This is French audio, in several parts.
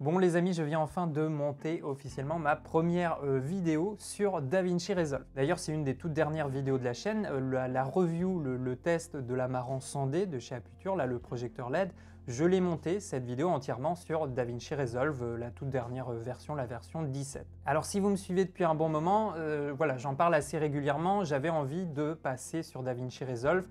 Bon les amis, je viens enfin de monter officiellement ma première vidéo sur DaVinci Resolve. D'ailleurs, c'est une des toutes dernières vidéos de la chaîne, la review, le test de la Marant 100D de chez Aputure, là le projecteur LED. Je l'ai monté, cette vidéo, entièrement sur DaVinci Resolve, la toute dernière version, la version 17. Alors si vous me suivez depuis un bon moment, voilà, j'en parle assez régulièrement, j'avais envie de passer sur DaVinci Resolve,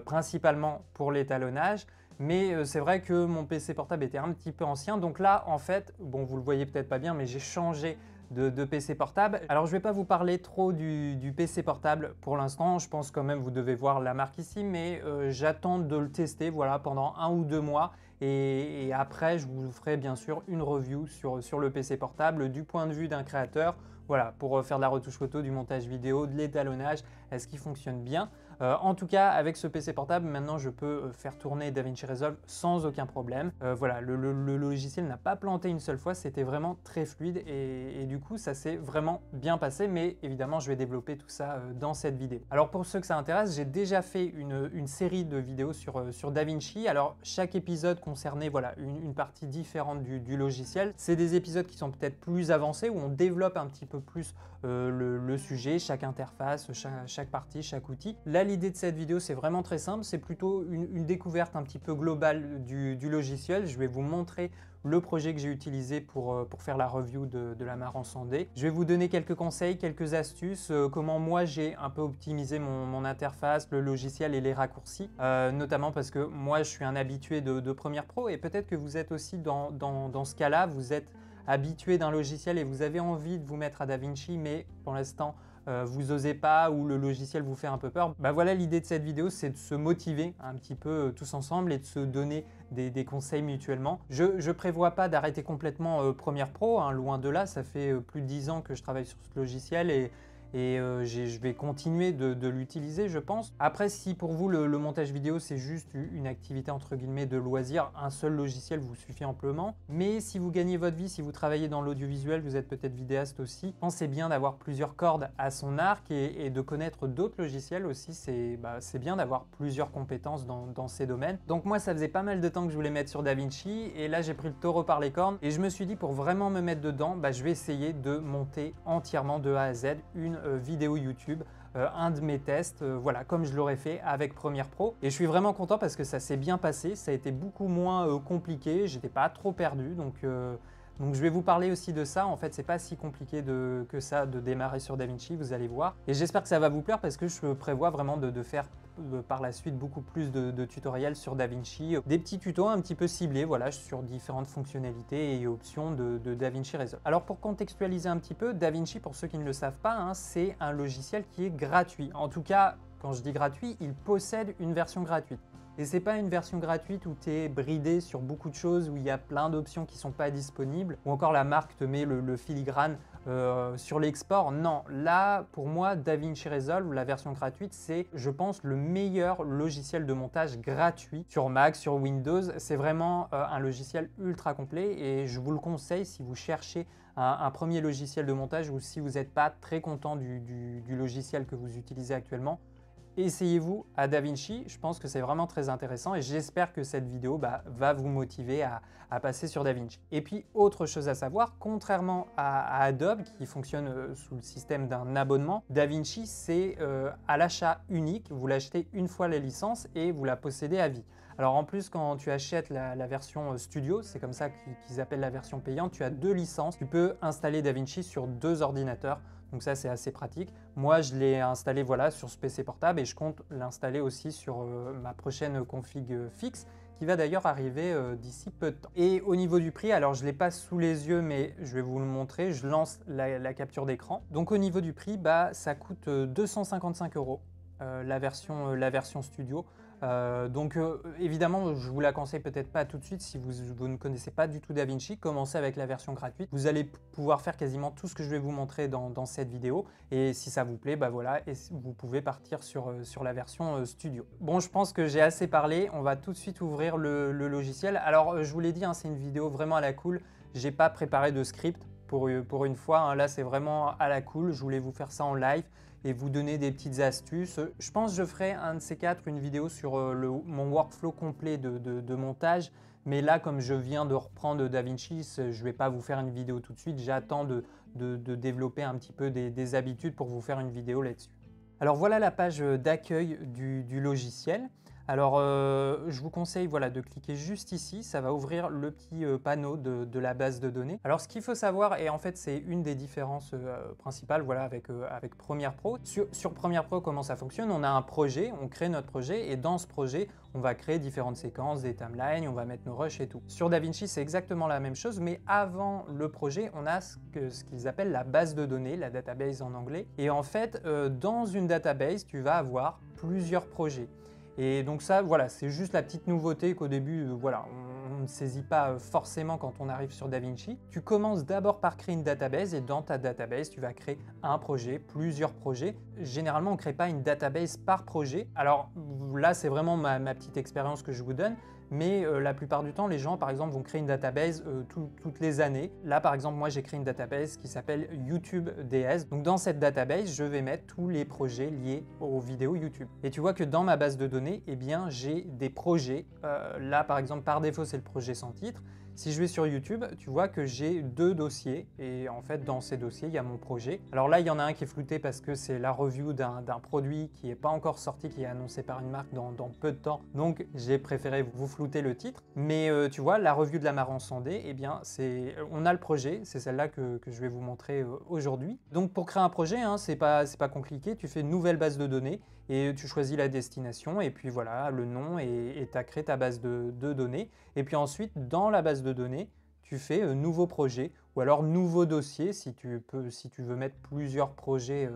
principalement pour l'étalonnage. Mais c'est vrai que mon PC portable était un petit peu ancien, donc là en fait, bon vous le voyez peut-être pas bien, mais j'ai changé de PC portable. Alors je ne vais pas vous parler trop du PC portable pour l'instant, je pense quand même vous devez voir la marque ici, mais j'attends de le tester voilà, pendant 1 ou 2 mois et après je vous ferai bien sûr une review sur le PC portable du point de vue d'un créateur. Voilà, pour faire de la retouche photo, du montage vidéo, de l'étalonnage, est-ce qu'il fonctionne bien? En tout cas, avec ce PC portable, maintenant je peux faire tourner DaVinci Resolve sans aucun problème. Voilà, le logiciel n'a pas planté une seule fois, c'était vraiment très fluide et du coup ça s'est vraiment bien passé, mais évidemment je vais développer tout ça dans cette vidéo. Alors pour ceux que ça intéresse, j'ai déjà fait une série de vidéos sur DaVinci. Alors chaque épisode concernait voilà, une partie différente du logiciel. C'est des épisodes qui sont peut-être plus avancés, où on développe un petit peu plus le sujet, chaque interface, chaque partie, chaque outil. Là, l'idée de cette vidéo, c'est vraiment très simple, c'est plutôt une découverte un petit peu globale du logiciel. Je vais vous montrer le projet que j'ai utilisé pour faire la review de la Marant 100D. Je vais vous donner quelques conseils, quelques astuces, comment moi j'ai un peu optimisé mon interface, le logiciel et les raccourcis, notamment parce que moi je suis un habitué de Premiere Pro et peut-être que vous êtes aussi dans ce cas-là, vous êtes habitué d'un logiciel et vous avez envie de vous mettre à DaVinci, mais pour l'instant, vous n'osez pas ou le logiciel vous fait un peu peur. Bah voilà, l'idée de cette vidéo, c'est de se motiver un petit peu tous ensemble et de se donner des conseils mutuellement. Je ne prévois pas d'arrêter complètement Premiere Pro, hein, loin de là, ça fait plus de 10 ans que je travaille sur ce logiciel et je vais continuer de l'utiliser, je pense. Après, si pour vous le montage vidéo c'est juste une activité entre guillemets de loisir, un seul logiciel vous suffit amplement. Mais si vous gagnez votre vie, si vous travaillez dans l'audiovisuel, vous êtes peut-être vidéaste aussi, pensez bien d'avoir plusieurs cordes à son arc et de connaître d'autres logiciels aussi. C'est bien d'avoir plusieurs compétences dans ces domaines. Donc moi, ça faisait pas mal de temps que je voulais mettre sur DaVinci et là j'ai pris le taureau par les cornes et je me suis dit pour vraiment me mettre dedans, je vais essayer de monter entièrement de A à Z une vidéo YouTube, un de mes tests, voilà, comme je l'aurais fait avec Premiere Pro. Et je suis vraiment content parce que ça s'est bien passé, ça a été beaucoup moins compliqué, j'étais pas trop perdu, donc je vais vous parler aussi de ça. En fait, c'est pas si compliqué que ça de démarrer sur DaVinci, vous allez voir. Et j'espère que ça va vous plaire parce que je prévois vraiment de faire par la suite beaucoup plus de tutoriels sur DaVinci, des petits tutos un petit peu ciblés voilà, sur différentes fonctionnalités et options de DaVinci Resolve. Alors pour contextualiser un petit peu, DaVinci, pour ceux qui ne le savent pas, hein, c'est un logiciel qui est gratuit. En tout cas, quand je dis gratuit, il possède une version gratuite. Et c'est pas une version gratuite où tu es bridé sur beaucoup de choses, où il y a plein d'options qui sont pas disponibles, ou encore la marque te met le filigrane sur l'export. Non, là, pour moi, DaVinci Resolve, la version gratuite, c'est, je pense, le meilleur logiciel de montage gratuit sur Mac, sur Windows. C'est vraiment un logiciel ultra complet et je vous le conseille si vous cherchez un premier logiciel de montage ou si vous n'êtes pas très content du logiciel que vous utilisez actuellement. Essayez-vous à DaVinci, je pense que c'est vraiment très intéressant et j'espère que cette vidéo va vous motiver à passer sur DaVinci. Et puis, autre chose à savoir, contrairement à Adobe qui fonctionne sous le système d'un abonnement, DaVinci c'est à l'achat unique, vous l'achetez une fois la licence et vous la possédez à vie. Alors en plus, quand tu achètes la version Studio, c'est comme ça qu'ils appellent la version payante, tu as 2 licences, tu peux installer DaVinci sur 2 ordinateurs. Donc ça, c'est assez pratique. Moi, je l'ai installé voilà, sur ce PC portable et je compte l'installer aussi sur ma prochaine config fixe qui va d'ailleurs arriver d'ici peu de temps. Et au niveau du prix, alors je ne l'ai pas sous les yeux, mais je vais vous le montrer. Je lance la capture d'écran. Donc au niveau du prix, ça coûte 255 € la version Studio. Évidemment, je vous la conseille peut-être pas tout de suite si vous ne connaissez pas du tout DaVinci. Commencez avec la version gratuite. Vous allez pouvoir faire quasiment tout ce que je vais vous montrer dans cette vidéo. Et si ça vous plaît, voilà, et vous pouvez partir sur la version Studio. Bon, je pense que j'ai assez parlé. On va tout de suite ouvrir le logiciel. Alors, je vous l'ai dit, hein, c'est une vidéo vraiment à la cool. J'ai pas préparé de script pour une fois. Hein. Là, c'est vraiment à la cool. Je voulais vous faire ça en live et vous donner des petites astuces. Je pense que je ferai un de ces quatre, une vidéo sur mon workflow complet de montage. Mais là, comme je viens de reprendre DaVinci, je ne vais pas vous faire une vidéo tout de suite. J'attends de développer un petit peu des habitudes pour vous faire une vidéo là-dessus. Alors voilà la page d'accueil du logiciel. Alors je vous conseille de cliquer juste ici, ça va ouvrir le petit panneau de la base de données. Alors ce qu'il faut savoir, et en fait c'est une des différences principales avec Premiere Pro. Sur Premiere Pro, comment ça fonctionne? On a un projet, on crée notre projet et dans ce projet, on va créer différentes séquences, des timelines, on va mettre nos rushs et tout. Sur DaVinci, c'est exactement la même chose, mais avant le projet, on a ce qu'ils appellent la base de données, la database en anglais. Et en fait, dans une database, tu vas avoir plusieurs projets. Et donc ça, c'est juste la petite nouveauté qu'au début, on ne saisit pas forcément quand on arrive sur DaVinci. Tu commences d'abord par créer une database et dans ta database, tu vas créer un projet, plusieurs projets. Généralement, on ne crée pas une database par projet. Alors là, c'est vraiment ma petite expérience que je vous donne. Mais la plupart du temps, les gens, par exemple, vont créer une database toutes les années. Là, par exemple, moi, j'ai créé une database qui s'appelle YouTube DS. Donc, dans cette database, je vais mettre tous les projets liés aux vidéos YouTube. Et tu vois que dans ma base de données, eh bien, j'ai des projets. Là, par exemple, par défaut, c'est le projet sans titre. Si je vais sur YouTube, tu vois que j'ai 2 dossiers et en fait dans ces dossiers il y a mon projet. Alors là il y en a un qui est flouté parce que c'est la review d'un produit qui n'est pas encore sorti, qui est annoncé par une marque dans peu de temps, donc j'ai préféré vous flouter le titre. Mais tu vois, la review de la marron sandé, eh bien on a le projet, c'est celle-là que je vais vous montrer aujourd'hui. Donc pour créer un projet, c'est pas compliqué, tu fais une nouvelle base de données et tu choisis la destination et puis voilà le nom et tu as créé ta base de données. Et puis ensuite, dans la base de données, tu fais nouveau projet ou alors nouveau dossier si tu veux mettre plusieurs projets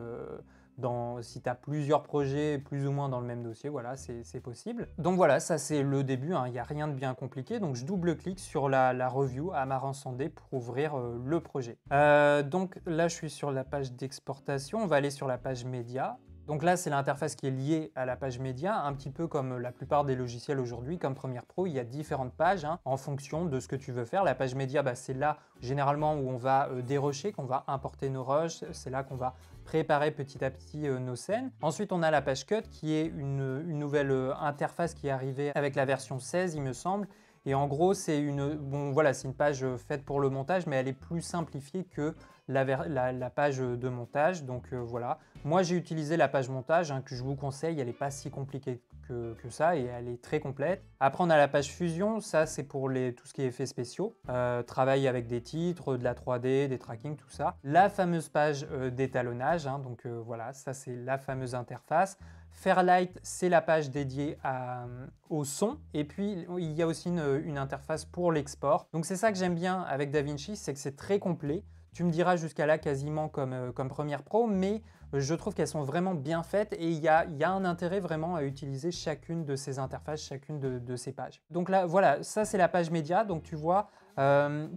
si tu as plusieurs projets plus ou moins dans le même dossier, voilà, c'est possible. Donc voilà, ça c'est le début, il n'y a rien de bien compliqué. Donc je double-clique sur la review Amaran Sandé pour ouvrir le projet. Donc là, je suis sur la page d'exportation, on va aller sur la page média. Donc là, c'est l'interface qui est liée à la page média, un petit peu comme la plupart des logiciels aujourd'hui, comme Premiere Pro, il y a différentes pages en fonction de ce que tu veux faire. La page média, c'est là généralement où on va dérusher, qu'on va importer nos rushs, c'est là qu'on va préparer petit à petit nos scènes. Ensuite, on a la page cut qui est une nouvelle interface qui est arrivée avec la version 16, il me semble. Et en gros, c'est une page faite pour le montage, mais elle est plus simplifiée que la page de montage. Donc voilà, moi j'ai utilisé la page montage que je vous conseille, elle n'est pas si compliquée que ça et elle est très complète. Après on a la page fusion, ça c'est pour tout ce qui est effets spéciaux, travail avec des titres, de la 3D, des tracking, tout ça. La fameuse page d'étalonnage, donc voilà, ça c'est la fameuse interface. Fairlight, c'est la page dédiée au son. Et puis, il y a aussi une interface pour l'export. Donc, c'est ça que j'aime bien avec DaVinci, c'est que c'est très complet. Tu me diras jusqu'à là quasiment comme Premiere Pro, mais je trouve qu'elles sont vraiment bien faites et il y a un intérêt vraiment à utiliser chacune de ces interfaces, chacune de ces pages. Donc là, voilà, ça c'est la page média. Donc, tu vois,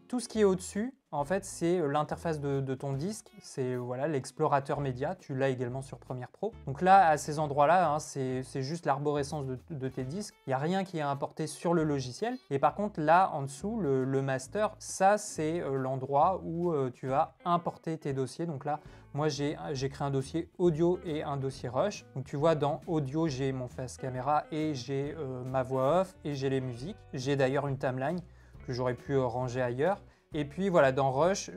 tout ce qui est au-dessus, en fait, c'est l'interface de ton disque, c'est l'explorateur média, tu l'as également sur Premiere Pro. Donc là, à ces endroits-là, c'est juste l'arborescence de tes disques, il n'y a rien qui est importé sur le logiciel. Et par contre, là, en dessous, le master, ça, c'est l'endroit où tu vas importer tes dossiers. Donc là, moi, j'ai créé un dossier audio et un dossier rush. Donc tu vois, dans audio, j'ai mon face caméra et j'ai ma voix off et j'ai les musiques. J'ai d'ailleurs une timeline que j'aurais pu ranger ailleurs. Et puis voilà, dans Rush,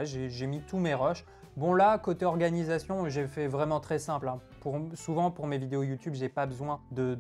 j'ai mis tous mes rushs. Bon là, côté organisation, j'ai fait vraiment très simple. Souvent pour mes vidéos YouTube, j'ai pas besoin de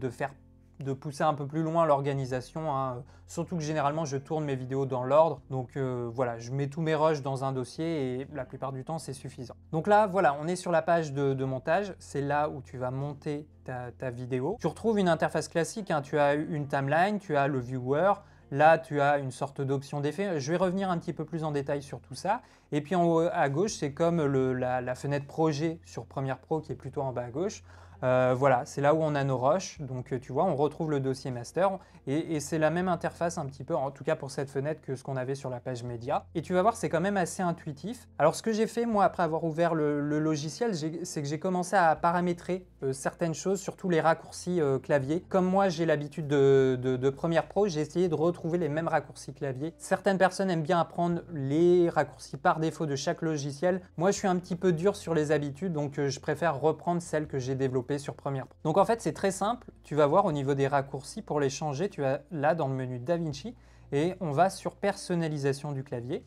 pousser un peu plus loin l'organisation. Surtout que généralement, je tourne mes vidéos dans l'ordre. Donc voilà, je mets tous mes rushs dans un dossier et la plupart du temps, c'est suffisant. Donc là, voilà, on est sur la page de montage. C'est là où tu vas monter ta vidéo. Tu retrouves une interface classique. Tu as une timeline, tu as le viewer. Là, tu as une sorte d'option d'effet. Je vais revenir un petit peu plus en détail sur tout ça. Et puis en haut à gauche, c'est comme la fenêtre projet sur Premiere Pro qui est plutôt en bas à gauche. Voilà, c'est là où on a nos rushs. Donc tu vois, on retrouve le dossier master et c'est la même interface un petit peu, en tout cas pour cette fenêtre, que ce qu'on avait sur la page média. Et tu vas voir, c'est quand même assez intuitif. Alors ce que j'ai fait moi après avoir ouvert le logiciel, c'est que j'ai commencé à paramétrer certaines choses, surtout les raccourcis clavier. Comme moi j'ai l'habitude de Premiere Pro, j'ai essayé de retrouver les mêmes raccourcis clavier. Certaines personnes aiment bien apprendre les raccourcis par défaut de chaque logiciel. Moi je suis un petit peu dur sur les habitudes, donc je préfère reprendre celles que j'ai développées sur Premiere Pro. Donc en fait c'est très simple, tu vas voir au niveau des raccourcis, pour les changer, tu as là dans le menu DaVinci, et on va sur personnalisation du clavier.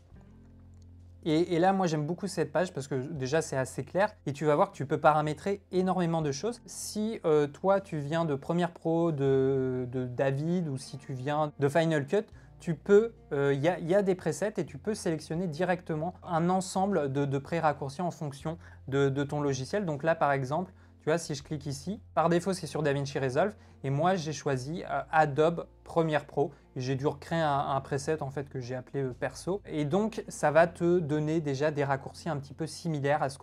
Et là, moi, j'aime beaucoup cette page parce que déjà, c'est assez clair et tu vas voir que tu peux paramétrer énormément de choses. Si toi, tu viens de Premiere Pro de David ou si tu viens de Final Cut, tu peux, y a des presets et tu peux sélectionner directement un ensemble de pré-raccourcis en fonction de ton logiciel. Donc là, par exemple, tu vois, si je clique ici, par défaut, c'est sur DaVinci Resolve et moi, j'ai choisi Adobe Premiere Pro. J'ai dû recréer un preset en fait que j'ai appelé perso. Et donc, ça va te donner déjà des raccourcis un petit peu similaires à ce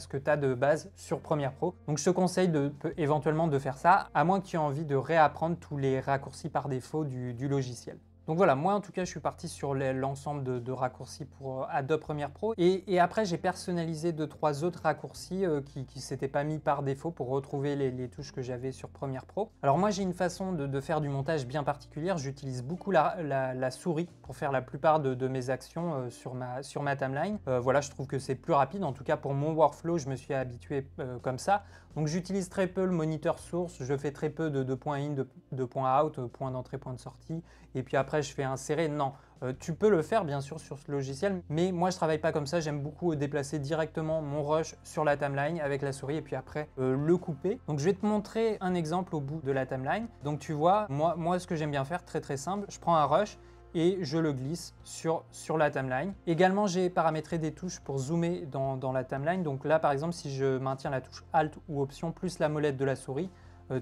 que tu as de base sur Premiere Pro. Donc, je te conseille éventuellement de faire ça, à moins que tu aies envie de réapprendre tous les raccourcis par défaut du logiciel. Donc voilà, moi en tout cas, je suis parti sur l'ensemble de raccourcis pour Adobe Premiere Pro. Et après, j'ai personnalisé 2-3 autres raccourcis qui ne s'étaient pas mis par défaut pour retrouver les touches que j'avais sur Premiere Pro. Alors moi, j'ai une façon de faire du montage bien particulière. J'utilise beaucoup la souris pour faire la plupart de mes actions sur ma timeline. Voilà, je trouve que c'est plus rapide. En tout cas, pour mon workflow, je me suis habitué comme ça. Donc j'utilise très peu le moniteur source. Je fais très peu de points in, de points out, point d'entrée, point de sortie. Et puis après, je fais insérer. Non, tu peux le faire bien sûr sur ce logiciel, mais moi je travaille pas comme ça. J'aime beaucoup déplacer directement mon rush sur la timeline avec la souris et puis après le couper. Donc je vais te montrer un exemple au bout de la timeline. Donc tu vois, moi ce que j'aime bien faire, très simple, je prends un rush et je le glisse sur la timeline. Également, j'ai paramétré des touches pour zoomer dans la timeline. Donc là, par exemple, si je maintiens la touche Alt ou Option plus la molette de la souris,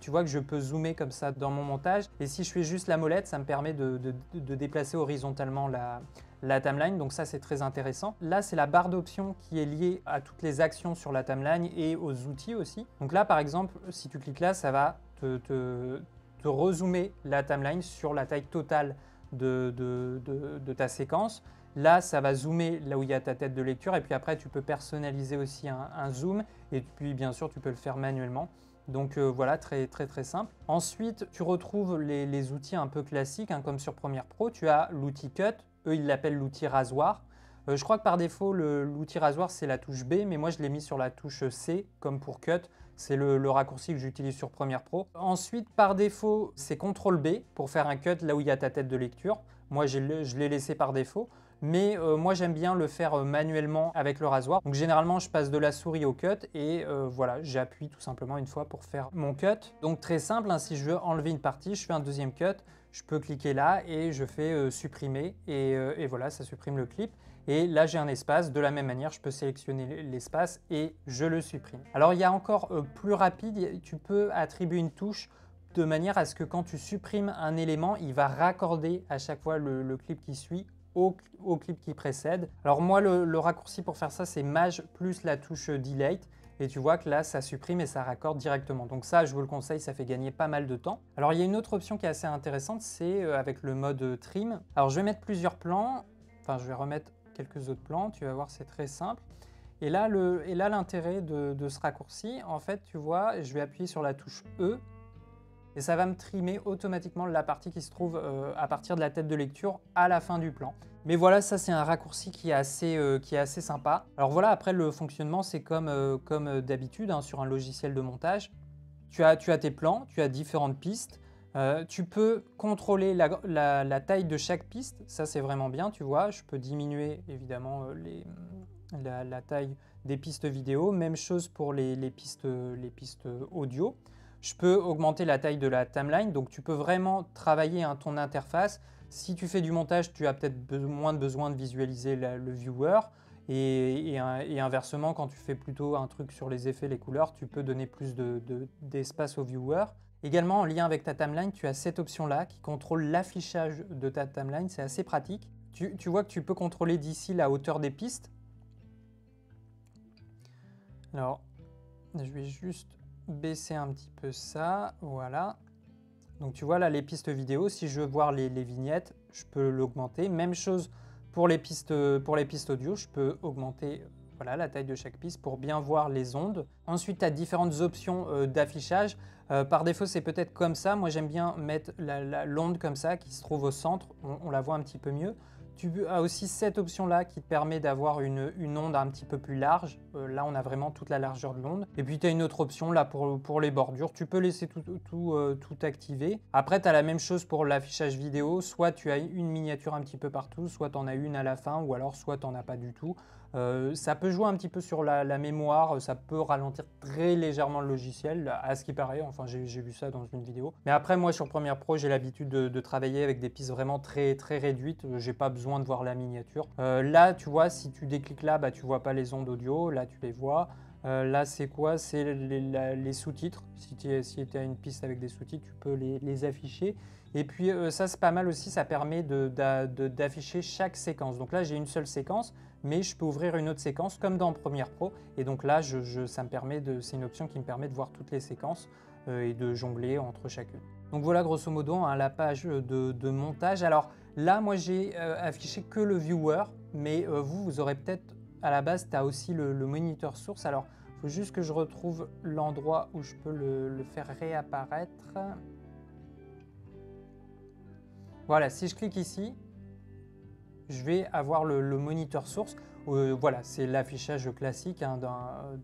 tu vois que je peux zoomer comme ça dans mon montage. Et si je fais juste la molette, ça me permet de déplacer horizontalement la timeline. Donc ça, c'est très intéressant. Là, c'est la barre d'options qui est liée à toutes les actions sur la timeline et aux outils aussi. Donc là, par exemple, si tu cliques là, ça va te rezoomer la timeline sur la taille totale de ta séquence. Là, ça va zoomer là où il y a ta tête de lecture et puis après, tu peux personnaliser aussi un zoom et puis bien sûr, tu peux le faire manuellement. Donc voilà, très simple. Ensuite, tu retrouves les outils un peu classiques, hein, comme sur Premiere Pro. Tu as l'outil Cut, eux ils l'appellent l'outil rasoir. Je crois que par défaut, l'outil rasoir c'est la touche B, mais moi je l'ai mis sur la touche C, comme pour Cut. C'est le raccourci que j'utilise sur Premiere Pro. Ensuite, par défaut, c'est CTRL B pour faire un cut là où il y a ta tête de lecture. Moi, je l'ai laissé par défaut. Mais moi, j'aime bien le faire manuellement avec le rasoir. Donc, généralement, je passe de la souris au cut et voilà, j'appuie tout simplement une fois pour faire mon cut. Donc, très simple, hein, si je veux enlever une partie, je fais un deuxième cut. Je peux cliquer là et je fais supprimer et voilà, ça supprime le clip. Et là, j'ai un espace. De la même manière, je peux sélectionner l'espace et je le supprime. Alors, il y a encore plus rapide. Tu peux attribuer une touche de manière à ce que quand tu supprimes un élément, il va raccorder à chaque fois le clip qui suit au clip qui précède. Alors moi, le raccourci pour faire ça, c'est Maj plus la touche Delete. Et tu vois que là, ça supprime et ça raccorde directement. Donc ça, je vous le conseille, ça fait gagner pas mal de temps. Alors, il y a une autre option qui est assez intéressante, c'est avec le mode Trim. Alors, je vais mettre plusieurs plans. Enfin, je vais remettre quelques autres plans. Tu vas voir, c'est très simple. Et là, l'intérêt de ce raccourci, en fait, tu vois, je vais appuyer sur la touche E. Et ça va me trimer automatiquement la partie qui se trouve à partir de la tête de lecture à la fin du plan. Mais voilà, ça c'est un raccourci qui est assez sympa. Alors voilà, après le fonctionnement c'est comme d'habitude hein, sur un logiciel de montage. Tu as tes plans, tu as différentes pistes. Tu peux contrôler la taille de chaque piste, ça c'est vraiment bien, tu vois. Je peux diminuer évidemment la taille des pistes vidéo. Même chose pour les pistes audio. Je peux augmenter la taille de la timeline, donc tu peux vraiment travailler hein, ton interface. Si tu fais du montage, tu as peut-être moins besoin de visualiser le viewer. Et inversement, quand tu fais plutôt un truc sur les effets, les couleurs, tu peux donner plus d'espace au viewer. Également, en lien avec ta timeline, tu as cette option-là qui contrôle l'affichage de ta timeline. C'est assez pratique. Tu vois que tu peux contrôler d'ici la hauteur des pistes. Alors, je vais juste baisser un petit peu ça, voilà. Donc tu vois là les pistes vidéo, si je veux voir les vignettes, je peux l'augmenter. Même chose pour les pistes audio, je peux augmenter voilà, la taille de chaque piste pour bien voir les ondes. Ensuite, tu as différentes options d'affichage. Par défaut, c'est peut-être comme ça. Moi, j'aime bien mettre l'onde comme ça qui se trouve au centre. On la voit un petit peu mieux. Tu as aussi cette option-là qui te permet d'avoir une onde un petit peu plus large. Là, on a vraiment toute la largeur de l'onde. Et puis, tu as une autre option là pour les bordures. Tu peux laisser tout activer. Après, tu as la même chose pour l'affichage vidéo. Soit tu as une miniature un petit peu partout, soit tu en as une à la fin, ou alors soit tu n'en as pas du tout. Ça peut jouer un petit peu sur la mémoire, ça peut ralentir très légèrement le logiciel, à ce qui paraît, enfin j'ai vu ça dans une vidéo. Mais après moi sur Premiere Pro j'ai l'habitude de travailler avec des pistes vraiment très réduites, j'ai pas besoin de voir la miniature. Là tu vois, si tu décliques là, bah, tu vois pas les ondes audio, là tu les vois. Là c'est quoi? C'est les sous-titres, si tu as une piste avec des sous-titres tu peux les afficher. Et puis ça c'est pas mal aussi, ça permet d'afficher chaque séquence. Donc là j'ai une seule séquence, mais je peux ouvrir une autre séquence comme dans Premiere Pro. Et donc là, c'est une option qui me permet de voir toutes les séquences et de jongler entre chacune. Donc voilà grosso modo hein, la page de montage. Alors là, moi j'ai affiché que le viewer, mais vous aurez peut-être, à la base, tu as aussi le moniteur source. Alors il faut juste que je retrouve l'endroit où je peux le faire réapparaître. Voilà, si je clique ici, je vais avoir le moniteur source. Voilà, c'est l'affichage classique hein,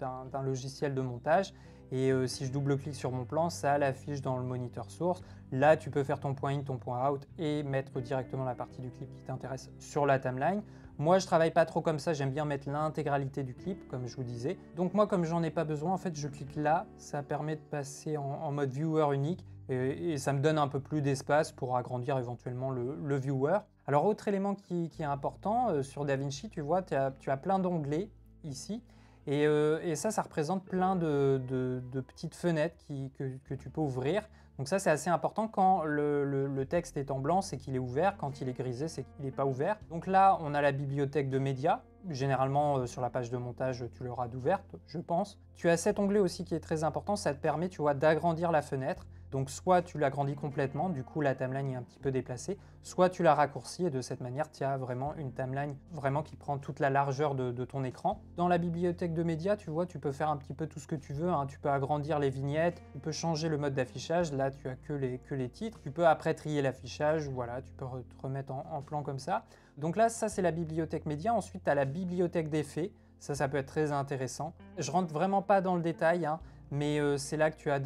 d'un logiciel de montage. Et si je double-clique sur mon plan, ça l'affiche dans le moniteur source. Là, tu peux faire ton point in, ton point out et mettre directement la partie du clip qui t'intéresse sur la timeline. Moi, je travaille pas trop comme ça, j'aime bien mettre l'intégralité du clip, comme je vous disais. Donc moi, comme j'en ai pas besoin, en fait, je clique là, ça permet de passer en mode viewer unique et ça me donne un peu plus d'espace pour agrandir éventuellement le viewer. Alors, autre élément qui est important, sur DaVinci, tu vois, tu as plein d'onglets ici. Et ça représente plein de petites fenêtres que tu peux ouvrir. Donc ça, c'est assez important. Quand le texte est en blanc, c'est qu'il est ouvert. Quand il est grisé, c'est qu'il n'est pas ouvert. Donc là, on a la bibliothèque de médias. Généralement, sur la page de montage, tu l'auras d'ouverte, je pense. Tu as cet onglet aussi qui est très important. Ça te permet, tu vois, d'agrandir la fenêtre. Donc soit tu l'agrandis complètement, du coup la timeline est un petit peu déplacée, soit tu la raccourcis et de cette manière tu as vraiment une timeline vraiment qui prend toute la largeur de ton écran. Dans la bibliothèque de médias, tu vois, tu peux faire un petit peu tout ce que tu veux, hein. Tu peux agrandir les vignettes, tu peux changer le mode d'affichage, là tu as que les titres, tu peux après trier l'affichage, voilà, tu peux te remettre en plan comme ça. Donc là, ça c'est la bibliothèque médias. Ensuite tu as la bibliothèque d'effets, ça peut être très intéressant. Je rentre vraiment pas dans le détail, hein. Mais c'est là que tu as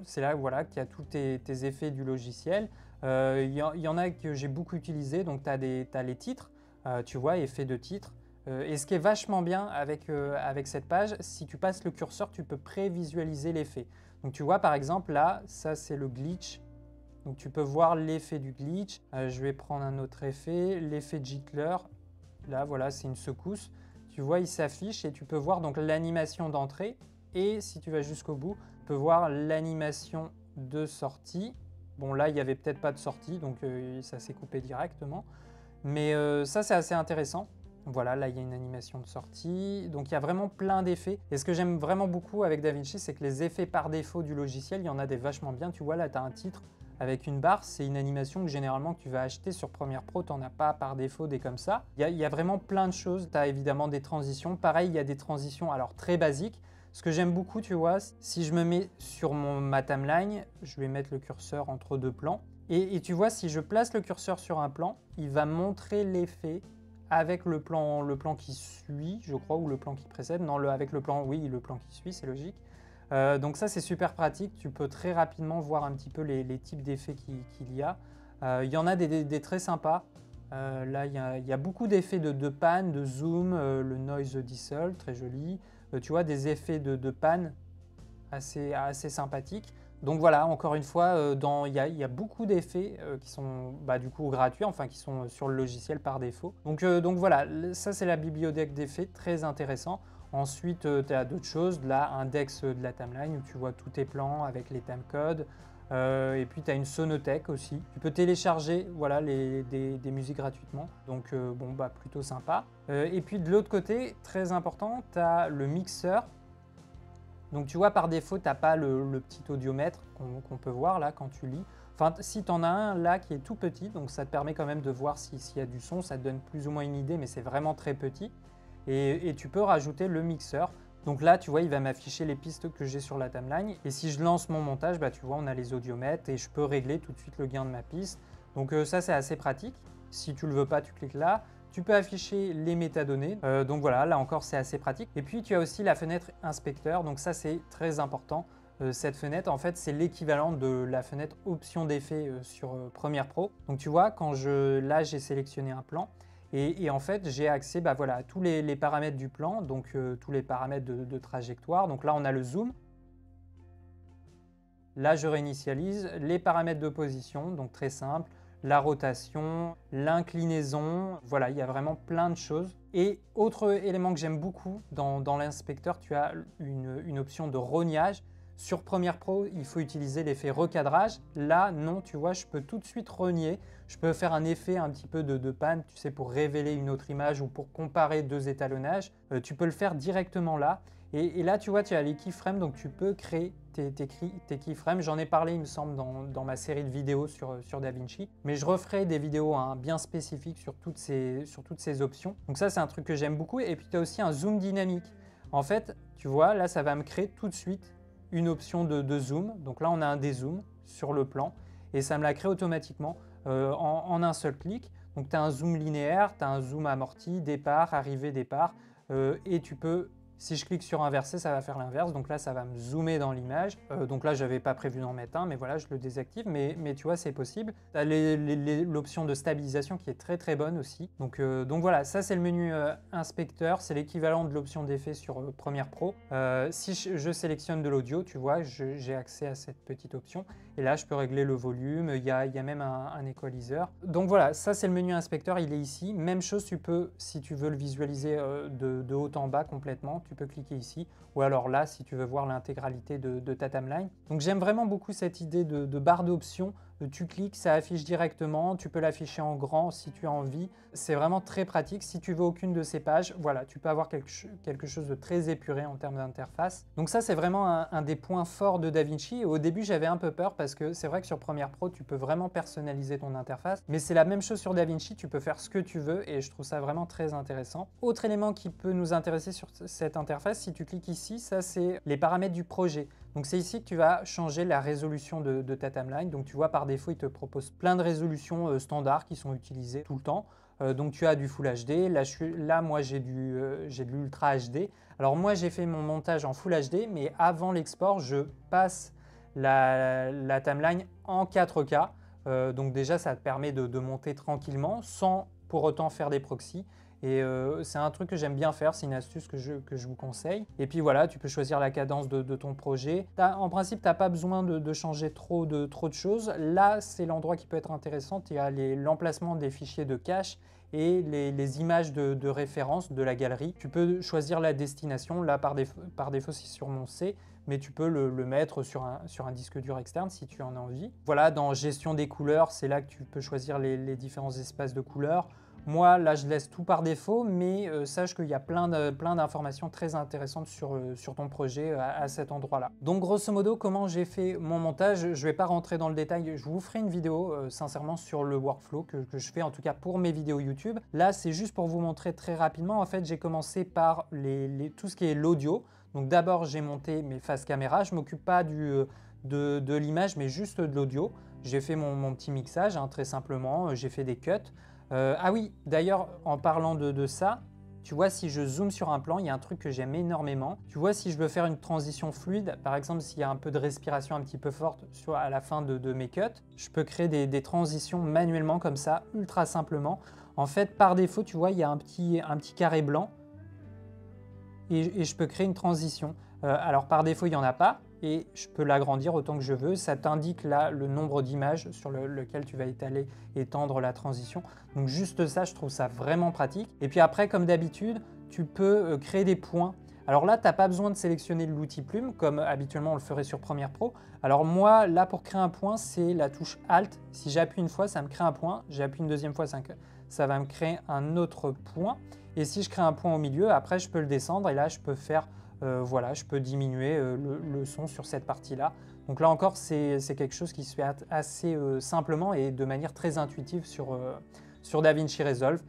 c'est là voilà, qu'il y a tous tes effets du logiciel. Il y en a que j'ai beaucoup utilisé, donc tu as les titres, tu vois, effets de titres. Et ce qui est vachement bien avec cette page, si tu passes le curseur, tu peux prévisualiser l'effet. Donc tu vois par exemple là, ça c'est le glitch. Donc tu peux voir l'effet du glitch. Je vais prendre un autre effet, l'effet jiggler. Là voilà, c'est une secousse. Tu vois, il s'affiche et tu peux voir donc l'animation d'entrée. Et si tu vas jusqu'au bout, tu peux voir l'animation de sortie. Bon là, il n'y avait peut-être pas de sortie, donc ça s'est coupé directement. Mais ça, c'est assez intéressant. Voilà, là, il y a une animation de sortie. Donc, il y a vraiment plein d'effets. Et ce que j'aime vraiment beaucoup avec DaVinci, c'est que les effets par défaut du logiciel, il y en a des vachement bien. Tu vois, là, tu as un titre avec une barre. C'est une animation que généralement tu vas acheter sur Premiere Pro. Tu n'en as pas par défaut des comme ça. Il y a vraiment plein de choses. Tu as évidemment des transitions. Pareil, il y a des transitions alors très basiques. Ce que j'aime beaucoup, tu vois, si je me mets sur ma timeline, je vais mettre le curseur entre deux plans. Et tu vois, si je place le curseur sur un plan, il va montrer l'effet avec le plan qui suit, je crois, ou le plan qui précède. Non, avec le plan, oui, le plan qui suit, c'est logique. Donc ça, c'est super pratique. Tu peux très rapidement voir un petit peu les types d'effets qu'il y a. Il y en a des très sympas. Là, il y a beaucoup d'effets de panne, de zoom, le noise dissolve, très joli. Tu vois, des effets de panne assez sympathiques. Donc voilà, encore une fois, il y a beaucoup d'effets qui sont du coup gratuits, enfin qui sont sur le logiciel par défaut. Donc voilà, ça c'est la bibliothèque d'effets, très intéressant. Ensuite, tu as d'autres choses, là, index de la timeline où tu vois tous tes plans avec les timecodes. Et puis tu as une sonothèque aussi. Tu peux télécharger voilà, des musiques gratuitement. Donc plutôt sympa. Et puis de l'autre côté, très important, tu as le mixeur. Donc tu vois par défaut, tu n'as pas le petit audiomètre qu'on peut voir là quand tu lis. Enfin, si tu en as un là qui est tout petit, donc ça te permet quand même de voir s'il y a du son, ça te donne plus ou moins une idée, mais c'est vraiment très petit. Et tu peux rajouter le mixeur. Donc là, tu vois, il va m'afficher les pistes que j'ai sur la timeline. Et si je lance mon montage, tu vois, on a les audiomètres et je peux régler tout de suite le gain de ma piste. Donc ça, c'est assez pratique. Si tu le veux pas, tu cliques là. Tu peux afficher les métadonnées. Donc voilà, là encore, c'est assez pratique. Et puis, tu as aussi la fenêtre inspecteur. Donc ça, c'est très important. Cette fenêtre, en fait, c'est l'équivalent de la fenêtre option d'effet sur Premiere Pro. Donc tu vois, là, j'ai sélectionné un plan. Et en fait, j'ai accès voilà, à tous les paramètres du plan, donc tous les paramètres de trajectoire. Donc là, on a le zoom. Là, je réinitialise les paramètres de position, donc très simple. La rotation, l'inclinaison, voilà, il y a vraiment plein de choses. Et autre élément que j'aime beaucoup dans l'inspecteur, tu as une option de rognage. Sur Premiere Pro, il faut utiliser l'effet recadrage. Là, non, tu vois, je peux tout de suite rogner. Je peux faire un effet un petit peu de panne, tu sais, pour révéler une autre image ou pour comparer deux étalonnages. Tu peux le faire directement là. Et là, tu vois, tu as les keyframes, donc tu peux créer tes keyframes. J'en ai parlé, il me semble, dans ma série de vidéos sur DaVinci. Mais je referai des vidéos bien spécifiques sur toutes ces options. Donc ça, c'est un truc que j'aime beaucoup. Et puis, tu as aussi un zoom dynamique. En fait, tu vois, là, ça va me créer tout de suite une option de zoom. Donc là, on a un dézoom sur le plan. Et ça me la crée automatiquement en un seul clic. Donc, tu as un zoom linéaire, tu as un zoom amorti, départ, arrivée, départ. Et tu peux... Si je clique sur inverser, ça va faire l'inverse. Donc là, ça va me zoomer dans l'image. Donc là, je n'avais pas prévu d'en mettre un, mais voilà, je le désactive. Mais tu vois, c'est possible. Tu as l'option de stabilisation qui est très très bonne aussi. Donc voilà, ça c'est le menu inspecteur. C'est l'équivalent de l'option d'effet sur Premiere Pro. Si je sélectionne de l'audio, tu vois, j'ai accès à cette petite option. Et là, je peux régler le volume. Il y a même un équaliseur. Donc voilà, ça c'est le menu inspecteur. Il est ici. Même chose, tu peux, si tu veux le visualiser de haut en bas complètement, tu peux cliquer ici, ou alors là si tu veux voir l'intégralité de ta timeline. Donc j'aime vraiment beaucoup cette idée de barre d'options. Tu cliques, ça affiche directement, tu peux l'afficher en grand si tu as envie. C'est vraiment très pratique. Si tu veux aucune de ces pages, voilà, tu peux avoir quelque chose de très épuré en termes d'interface. Donc ça, c'est vraiment un des points forts de DaVinci. Et au début, j'avais un peu peur parce que c'est vrai que sur Premiere Pro, tu peux vraiment personnaliser ton interface. Mais c'est la même chose sur DaVinci, tu peux faire ce que tu veux et je trouve ça vraiment très intéressant. Autre élément qui peut nous intéresser sur cette interface, si tu cliques ici, ça c'est les paramètres du projet. Donc c'est ici que tu vas changer la résolution de ta timeline. Donc tu vois, par défaut, il te propose plein de résolutions standards qui sont utilisées tout le temps. Donc tu as du Full HD, là moi j'ai de l'Ultra HD. Alors moi j'ai fait mon montage en Full HD, mais avant l'export, je passe la timeline en 4K. Donc déjà ça te permet de monter tranquillement sans pour autant faire des proxys. Et c'est un truc que j'aime bien faire, c'est une astuce que je vous conseille. Et puis voilà, tu peux choisir la cadence de ton projet. En principe, tu n'as pas besoin de changer trop de choses. Là, c'est l'endroit qui peut être intéressant. Tu as l'emplacement des fichiers de cache et les images de référence de la galerie. Tu peux choisir la destination. Là, par défaut, c'est sur mon C, mais tu peux le mettre sur un disque dur externe si tu en as envie. Voilà, dans gestion des couleurs, c'est là que tu peux choisir les différents espaces de couleurs. Moi, là, je laisse tout par défaut, mais sache qu'il y a plein d'informations très intéressantes sur ton projet à cet endroit-là. Donc, grosso modo, comment j'ai fait mon montage, je ne vais pas rentrer dans le détail. Je vous ferai une vidéo, sincèrement, sur le workflow que je fais, en tout cas pour mes vidéos YouTube. Là, c'est juste pour vous montrer très rapidement. En fait, j'ai commencé par tout ce qui est l'audio. Donc, d'abord, j'ai monté mes faces caméra. Je ne m'occupe pas de l'image, mais juste de l'audio. J'ai fait mon petit mixage, hein, très simplement. J'ai fait des cuts. Ah oui, d'ailleurs, en parlant de ça, tu vois, si je zoome sur un plan, il y a un truc que j'aime énormément. Tu vois, si je veux faire une transition fluide, par exemple, s'il y a un peu de respiration un petit peu forte à la fin de mes cuts, je peux créer des transitions manuellement comme ça, ultra simplement. En fait, par défaut, tu vois, il y a un petit carré blanc et je peux créer une transition. Alors, par défaut, il n'y en a pas. Et je peux l'agrandir autant que je veux. Ça t'indique là le nombre d'images sur lequel tu vas étendre la transition. Donc juste ça, je trouve ça vraiment pratique. Et puis après, comme d'habitude, tu peux créer des points. Alors là, tu n'as pas besoin de sélectionner l'outil plume, comme habituellement on le ferait sur Premiere Pro. Alors moi, là, pour créer un point, c'est la touche Alt. Si j'appuie une fois, ça me crée un point. J'appuie une deuxième fois, ça va me créer un autre point. Et si je crée un point au milieu, après, je peux le descendre. Et là, je peux faire... voilà, je peux diminuer le son sur cette partie-là. Donc là encore, c'est quelque chose qui se fait assez simplement et de manière très intuitive sur DaVinci Resolve.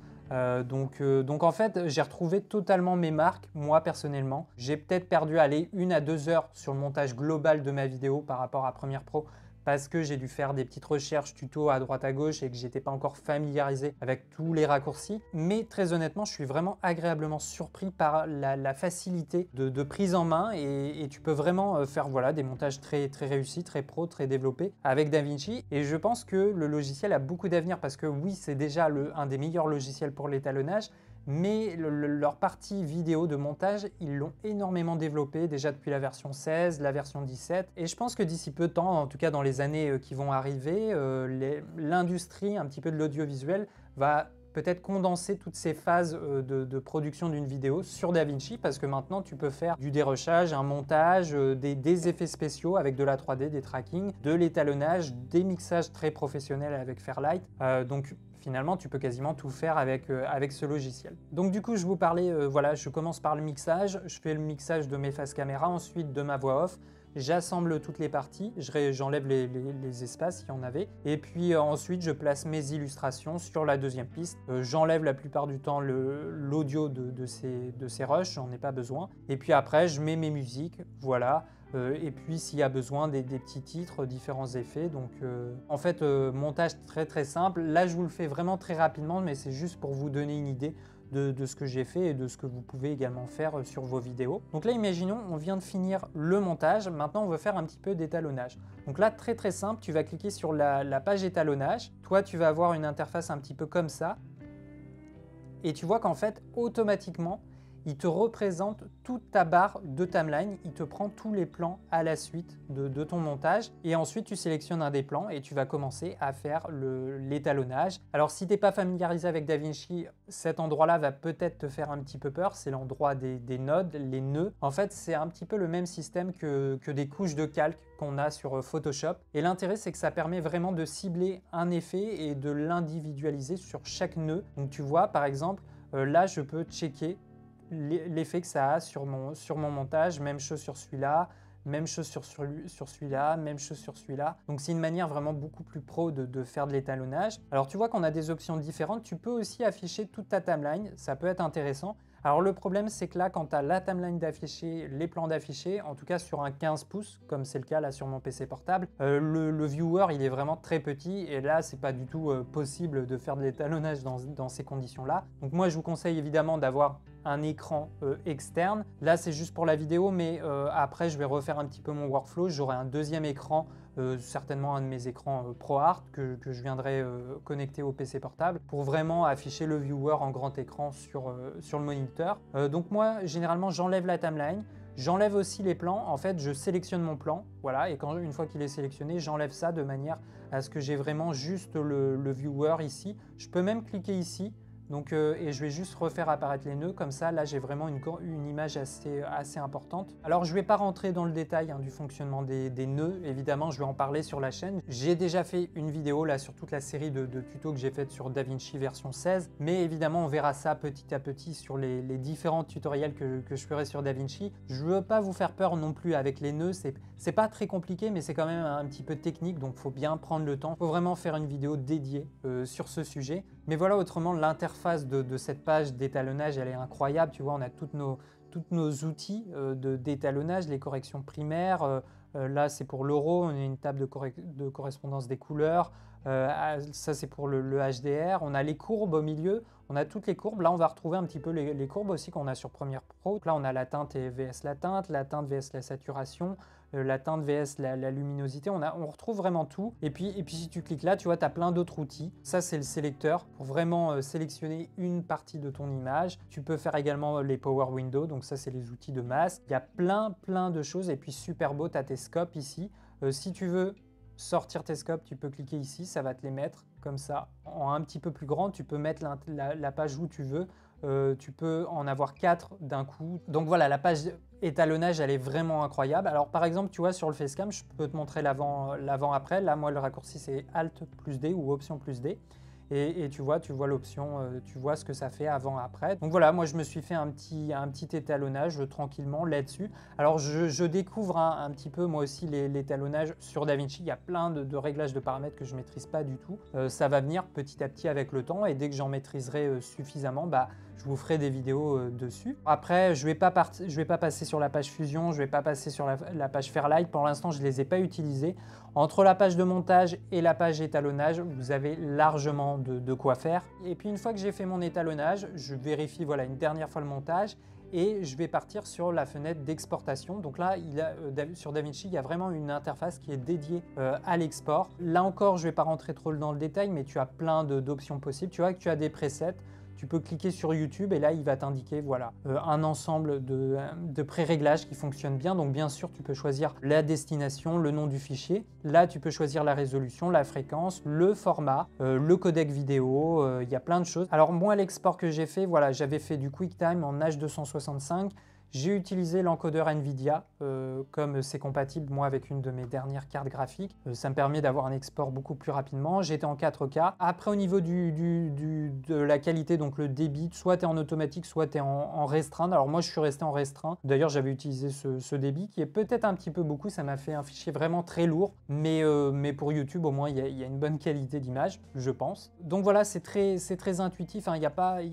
Donc en fait, j'ai retrouvé totalement mes marques, moi personnellement. J'ai peut-être perdu 1 à 2 heures sur le montage global de ma vidéo par rapport à Premiere Pro parce que j'ai dû faire des petites recherches tuto à droite à gauche et que j'étais pas encore familiarisé avec tous les raccourcis. Mais très honnêtement, je suis vraiment agréablement surpris par la facilité de prise en main et tu peux vraiment faire voilà, des montages très réussis, très pro, très développés avec DaVinci. Et je pense que le logiciel a beaucoup d'avenir parce que oui, c'est déjà un des meilleurs logiciels pour l'étalonnage, mais leur partie vidéo de montage, ils l'ont énormément développé déjà depuis la version 16, la version 17. Et je pense que d'ici peu de temps, en tout cas dans les années qui vont arriver, l'industrie un petit peu de l'audiovisuel va peut-être condenser toutes ces phases de production d'une vidéo sur DaVinci parce que maintenant tu peux faire du dérochage, un montage, des effets spéciaux avec de la 3D, des tracking, de l'étalonnage, des mixages très professionnels avec Fairlight. Donc finalement, tu peux quasiment tout faire avec ce logiciel. Donc du coup, je vous parlais, voilà, je commence par le mixage, je fais le mixage de mes faces caméra, ensuite de ma voix off, j'assemble toutes les parties, j'enlève les espaces s'il y en avait, et puis ensuite je place mes illustrations sur la deuxième piste. J'enlève la plupart du temps l'audio de ces rushs, j'en ai pas besoin, et puis après je mets mes musiques, voilà. Et puis s'il y a besoin des petits titres, différents effets. Donc en fait, montage très simple. Là, je vous le fais vraiment très rapidement, mais c'est juste pour vous donner une idée de ce que j'ai fait et de ce que vous pouvez également faire sur vos vidéos. Donc là, imaginons, on vient de finir le montage. Maintenant, on veut faire un petit peu d'étalonnage. Donc là, très simple, tu vas cliquer sur la page étalonnage. Toi, tu vas avoir une interface un petit peu comme ça. Et tu vois qu'en fait, automatiquement, il te représente toute ta barre de timeline, il te prend tous les plans à la suite de ton montage et ensuite tu sélectionnes un des plans et tu vas commencer à faire l'étalonnage. Alors si tu n'es pas familiarisé avec DaVinci, cet endroit-là va peut-être te faire un petit peu peur, c'est l'endroit des nodes, les nœuds. En fait, c'est un petit peu le même système que des couches de calque qu'on a sur Photoshop et l'intérêt c'est que ça permet vraiment de cibler un effet et de l'individualiser sur chaque nœud. Donc tu vois par exemple, là je peux checker l'effet que ça a sur mon montage, même chose sur celui-là, même chose sur celui-là, même chose sur celui-là. Donc c'est une manière vraiment beaucoup plus pro de faire de l'étalonnage. Alors tu vois qu'on a des options différentes, tu peux aussi afficher toute ta timeline, ça peut être intéressant. Alors le problème c'est que là quand tu as la timeline d'afficher, les plans d'afficher, en tout cas sur un 15 pouces, comme c'est le cas là sur mon PC portable, le viewer il est vraiment très petit et là c'est pas du tout possible de faire de l'étalonnage dans ces conditions-là. Donc moi je vous conseille évidemment d'avoir un écran externe. Là, c'est juste pour la vidéo, mais après, je vais refaire un petit peu mon workflow. J'aurai un deuxième écran, certainement un de mes écrans ProArt que je viendrai connecter au PC portable pour vraiment afficher le viewer en grand écran sur le moniteur. Donc moi, généralement, j'enlève la timeline. J'enlève aussi les plans. En fait, je sélectionne mon plan, voilà, et une fois qu'il est sélectionné, j'enlève ça de manière à ce que j'ai vraiment juste le viewer ici. Je peux même cliquer ici. Donc, et je vais juste refaire apparaître les nœuds, comme ça, là j'ai vraiment une image assez importante. Alors je ne vais pas rentrer dans le détail du fonctionnement des nœuds, évidemment je vais en parler sur la chaîne. J'ai déjà fait une vidéo là sur toute la série de tutos que j'ai faite sur DaVinci version 16, mais évidemment on verra ça petit à petit sur les différents tutoriels que je ferai sur DaVinci. Je ne veux pas vous faire peur non plus avec les nœuds, c'est pas très compliqué mais c'est quand même un petit peu technique, donc il faut bien prendre le temps. Il faut vraiment faire une vidéo dédiée sur ce sujet. Mais voilà, autrement, l'interface de cette page d'étalonnage, elle est incroyable. Tu vois, on a toutes nos outils d'étalonnage, les corrections primaires. Là, c'est pour l'euro, on a une table de correspondance des couleurs. Ça, c'est pour le HDR. On a les courbes au milieu. On a toutes les courbes. Là, on va retrouver un petit peu les courbes aussi qu'on a sur Premiere Pro. Donc là, on a la teinte et VS la teinte vs la saturation, la teinte vs la luminosité. On retrouve vraiment tout. Et puis si tu cliques là, tu vois, tu as plein d'autres outils. Ça, c'est le sélecteur pour vraiment sélectionner une partie de ton image. Tu peux faire également les Power Windows. Donc ça, c'est les outils de masse. Il y a plein de choses. Et puis super beau, tu as tes scopes ici. Si tu veux sortir tes scopes, tu peux cliquer ici, ça va te les mettre comme ça. En un petit peu plus grand, tu peux mettre la page où tu veux. Tu peux en avoir 4 d'un coup. Donc voilà, la page étalonnage, elle est vraiment incroyable. Alors par exemple, tu vois, sur le Facecam, je peux te montrer l'avant-après. Là, moi, le raccourci, c'est Alt plus D ou Option plus D. Et tu vois l'option, tu vois ce que ça fait avant-après. Donc voilà, moi je me suis fait un petit étalonnage tranquillement là-dessus. Alors je découvre un petit peu moi aussi l'étalonnage sur DaVinci. Il y a plein de réglages de paramètres que je ne maîtrise pas du tout. Ça va venir petit à petit avec le temps et dès que j'en maîtriserai suffisamment, je vous ferai des vidéos dessus. Après, je vais pas passer sur la page Fusion, je vais pas passer sur la page Fairlight. Pour l'instant, je ne les ai pas utilisées. Entre la page de montage et la page étalonnage, vous avez largement de quoi faire. Et puis une fois que j'ai fait mon étalonnage, je vérifie voilà, une dernière fois le montage et je vais partir sur la fenêtre d'exportation. Donc là, sur DaVinci, il y a vraiment une interface qui est dédiée à l'export. Là encore, je ne vais pas rentrer trop dans le détail, mais tu as plein d'options possibles. Tu vois que tu as des presets. Tu peux cliquer sur YouTube et là, il va t'indiquer voilà, un ensemble de pré-réglages qui fonctionnent bien. Donc, bien sûr, tu peux choisir la destination, le nom du fichier. Là, tu peux choisir la résolution, la fréquence, le format, le codec vidéo. Il y a plein de choses. Alors, moi, l'export que j'ai fait, voilà, j'avais fait du QuickTime en H265. J'ai utilisé l'encodeur NVIDIA, comme c'est compatible moi avec une de mes dernières cartes graphiques. Ça me permet d'avoir un export beaucoup plus rapidement. J'étais en 4K. Après au niveau de la qualité, donc le débit, soit tu es en automatique, soit tu es en restreint. Alors moi je suis resté en restreint. D'ailleurs j'avais utilisé ce débit qui est peut-être un petit peu beaucoup. Ça m'a fait un fichier vraiment très lourd. Mais pour YouTube au moins il y a une bonne qualité d'image, je pense. Donc voilà, c'est très intuitif. Hein.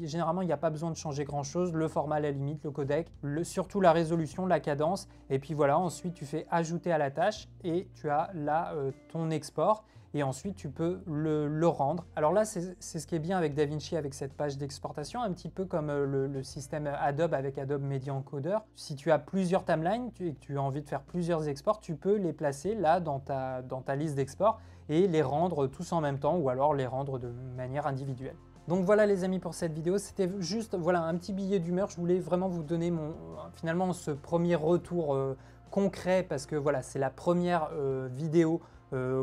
Généralement il n'y a pas besoin de changer grand chose. Le format à la limite, le codec, surtout la résolution, la cadence, et puis voilà, ensuite tu fais ajouter à la tâche et tu as là ton export et ensuite tu peux le rendre. Alors là, c'est ce qui est bien avec DaVinci, avec cette page d'exportation, un petit peu comme le système Adobe avec Adobe Media Encoder. Si tu as plusieurs timelines et que tu as envie de faire plusieurs exports, tu peux les placer là dans ta liste d'exports et les rendre tous en même temps ou alors les rendre de manière individuelle. Donc voilà les amis pour cette vidéo, c'était juste voilà, un petit billet d'humeur. Je voulais vraiment vous donner finalement ce premier retour concret parce que voilà, c'est la première vidéo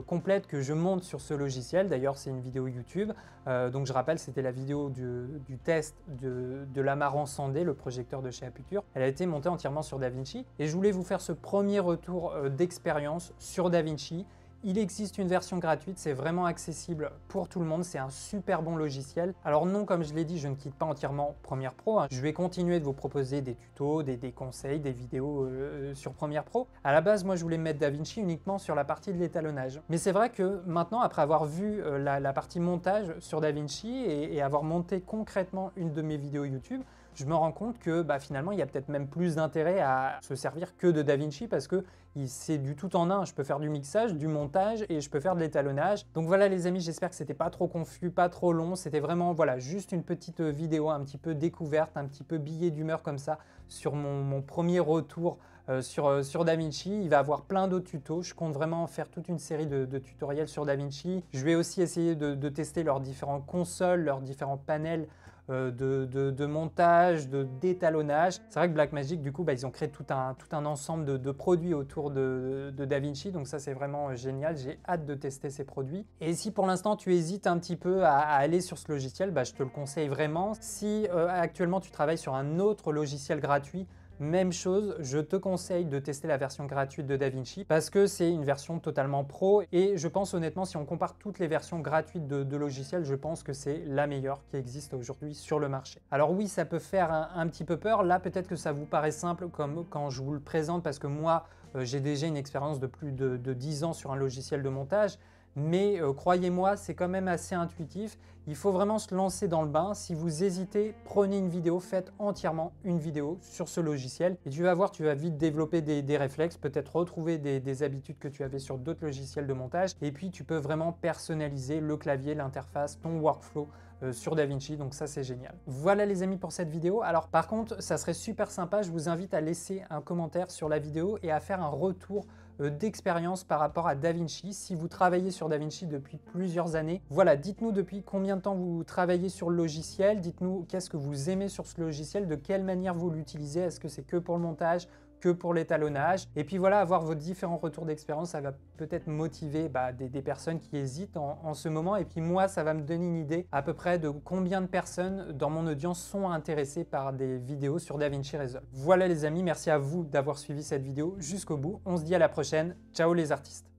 complète que je monte sur ce logiciel. D'ailleurs c'est une vidéo YouTube, donc je rappelle c'était la vidéo du test de l'Amaran 100D, le projecteur de chez Aputure. Elle a été montée entièrement sur DaVinci et je voulais vous faire ce premier retour d'expérience sur DaVinci. Il existe une version gratuite, c'est vraiment accessible pour tout le monde, c'est un super bon logiciel. Alors non, comme je l'ai dit, je ne quitte pas entièrement Premiere Pro, hein. Je vais continuer de vous proposer des tutos, des conseils, des vidéos sur Premiere Pro. À la base, moi je voulais mettre DaVinci uniquement sur la partie de l'étalonnage. Mais c'est vrai que maintenant, après avoir vu la partie montage sur DaVinci et avoir monté concrètement une de mes vidéos YouTube, je me rends compte que finalement, il y a peut-être même plus d'intérêt à se servir que de DaVinci parce que c'est du tout en un. Je peux faire du mixage, du montage et je peux faire de l'étalonnage. Donc voilà les amis, j'espère que c'était pas trop confus, pas trop long. C'était vraiment voilà, juste une petite vidéo un petit peu découverte, un petit peu billet d'humeur comme ça sur mon premier retour sur DaVinci. Il va y avoir plein d'autres tutos. Je compte vraiment faire toute une série de tutoriels sur DaVinci. Je vais aussi essayer de tester leurs différentes consoles, leurs différents panels de montage, d'étalonnage. C'est vrai que Blackmagic, du coup, ils ont créé tout un ensemble de produits autour de DaVinci. Donc ça, c'est vraiment génial. J'ai hâte de tester ces produits. Et si pour l'instant, tu hésites un petit peu à aller sur ce logiciel, je te le conseille vraiment. Si actuellement, tu travailles sur un autre logiciel gratuit, même chose, je te conseille de tester la version gratuite de DaVinci parce que c'est une version totalement pro et je pense honnêtement, si on compare toutes les versions gratuites de logiciels, je pense que c'est la meilleure qui existe aujourd'hui sur le marché. Alors oui, ça peut faire un petit peu peur. Là, peut-être que ça vous paraît simple comme quand je vous le présente parce que moi, j'ai déjà une expérience de plus de 10 ans sur un logiciel de montage. Mais croyez-moi, c'est quand même assez intuitif. Il faut vraiment se lancer dans le bain. Si vous hésitez, prenez une vidéo, faites entièrement une vidéo sur ce logiciel et tu vas voir, tu vas vite développer des réflexes, peut-être retrouver des habitudes que tu avais sur d'autres logiciels de montage et puis tu peux vraiment personnaliser le clavier, l'interface, ton workflow sur DaVinci, donc ça c'est génial. Voilà les amis pour cette vidéo. Alors par contre, ça serait super sympa, je vous invite à laisser un commentaire sur la vidéo et à faire un retour d'expérience par rapport à DaVinci. Si vous travaillez sur DaVinci depuis plusieurs années, voilà, dites-nous depuis combien de temps vous travaillez sur le logiciel, dites-nous qu'est-ce que vous aimez sur ce logiciel, de quelle manière vous l'utilisez, est-ce que c'est que pour le montage, que pour l'étalonnage. Et puis voilà, avoir vos différents retours d'expérience, ça va peut-être motiver des personnes qui hésitent en ce moment. Et puis moi, ça va me donner une idée à peu près de combien de personnes dans mon audience sont intéressées par des vidéos sur DaVinci Resolve. Voilà les amis, merci à vous d'avoir suivi cette vidéo jusqu'au bout. On se dit à la prochaine. Ciao les artistes!